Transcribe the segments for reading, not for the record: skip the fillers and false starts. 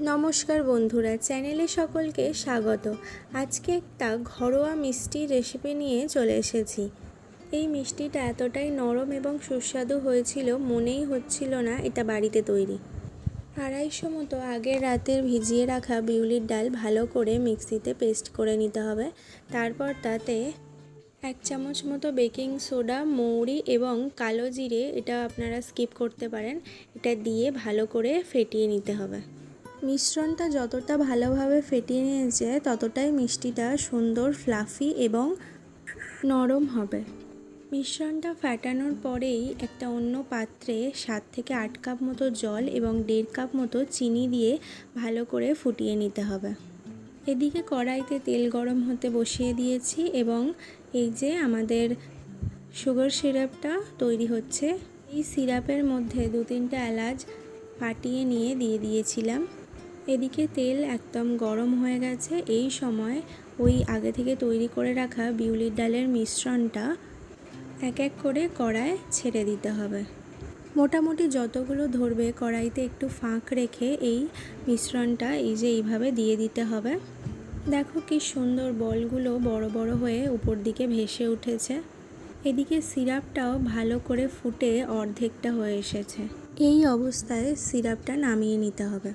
নমস্কার বন্ধুরা, চ্যানেলে সকলকে স্বাগত। আজকে একটা ঘরোয়া মিষ্টির রেসিপি নিয়ে চলে এসেছি। এই মিষ্টিটা এতটাই নরম এবং সুস্বাদু হয়েছিল, মনেই হচ্ছিল না এটা বাড়িতে তৈরি। 250 মতো আগের রাতের ভিজিয়ে রাখা বিউলির ডাল ভালো করে মিক্সিতে পেস্ট করে নিতে হবে। তারপর তাতে 1 চামচ মতো বেকিং সোডা, মৌরি এবং কালো জিরে, এটা আপনারা স্কিপ করতে পারেন, এটা দিয়ে ভালো করে ফেটিয়ে নিতে হবে। মিশ্রণটা যতটা ভালোভাবে ফেটিয়ে নিয়েছে ততটাই মিষ্টিটা সুন্দর, ফ্লাফি এবং নরম হবে। মিশ্রণটা ফাটানোর পরেই একটা অন্য পাত্রে 7 থেকে 8 কাপ মতো জল এবং 1.5 কাপ মতো চিনি দিয়ে ভালো করে ফুটিয়ে নিতে হবে। এদিকে কড়াইতে তেল গরম হতে বসিয়ে দিয়েছি এবং এই যে আমাদের সুগার সিরাপটা তৈরি হচ্ছে, এই সিরাপের মধ্যে 2-3টা এলাচ ফাটিয়ে নিয়ে দিয়ে দিয়েছিলাম। এদিকে তেল একদম গরম হয়ে গেছে। এই সময় ওই আগে থেকে তৈরি করে রাখা বিউলির ডালের মিশ্রণটা এক এক করে কড়ায় ছেড়ে দিতে হবে। মোটামুটি যতগুলো ধরবে কড়াইতে একটু ফাঁক রেখে এই মিশ্রণটা এইভাবে দিয়ে দিতে হবে। দেখো কি সুন্দর বলগুলো বড় বড় হয়ে উপর দিকে ভেসে উঠেছে। এদিকে সিরাপটাও ভালো করে ফুটে অর্ধেকটা হয়ে এসেছে। এই অবস্থায় সিরাপটা নামিয়ে নিতে হবে।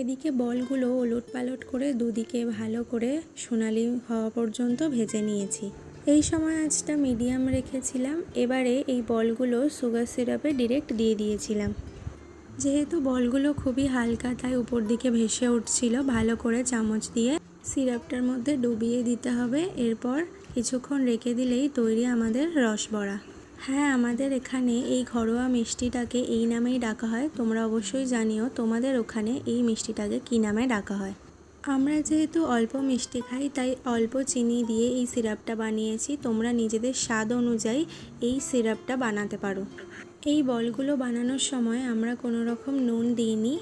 এদিকে বলগুলো ওলটপালট করে দুদিকে ভালো করে সোনালি হওয়া পর্যন্ত ভেজে নিয়েছি। এই সময় আঁচটা মিডিয়াম রেখেছিলাম। এবারে এই বলগুলো সুগার সিরাপে ডিরেক্ট দিয়ে দিয়েছিলাম। যেহেতু বলগুলো খুবই হালকা তাই উপর দিকে ভেসে উঠছিল। ভালো করে চামচ দিয়ে সিরাপটার মধ্যে ডুবিয়ে দিতে হবে। এরপর কিছুক্ষণ রেখে দিলেই তৈরি আমাদের রসবড়া। হ্যাঁ, আমাদের এখানে এই ঘরোয়া মিষ্টিটাকে এই নামেই ডাকা হয়। তোমরা অবশ্যই জানিও তোমাদের ওখানে এই মিষ্টিটাকে কী নামে ডাকা হয়। আমরা যেহেতু অল্প মিষ্টি খাই তাই অল্প চিনি দিয়ে এই সিরাপটা বানিয়েছি। তোমরা নিজেদের স্বাদ অনুযায়ী এই সিরাপটা বানাতে পারো। এই বলগুলো বানানোর সময় আমরা কোনো রকম নুন দিইনি।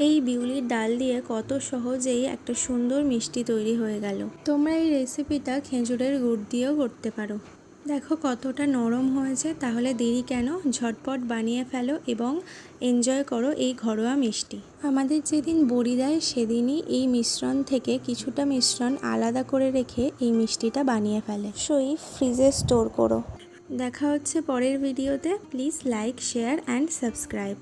এই বিউলির ডাল দিয়ে কত সহজেই একটা সুন্দর মিষ্টি তৈরি হয়ে গেল। তোমরা এই রেসিপিটা খেজুরের গুড় দিয়েও করতে পারো। দেখো কতটা নরম হয়েছে। তাহলে দেরি কেন, ঝটপট বানিয়ে ফেলো এবং এনজয় করো এই ঘরোয়া মিষ্টি। আমাদের যেদিন বড়ি দেয় সেদিনই এই মিশ্রণ থেকে কিছুটা মিশ্রণ আলাদা করে রেখে এই মিষ্টিটা বানিয়ে ফেলে। ফ্রিজে স্টোর করো। দেখা হচ্ছে পরের ভিডিওতে। Please like, share and subscribe.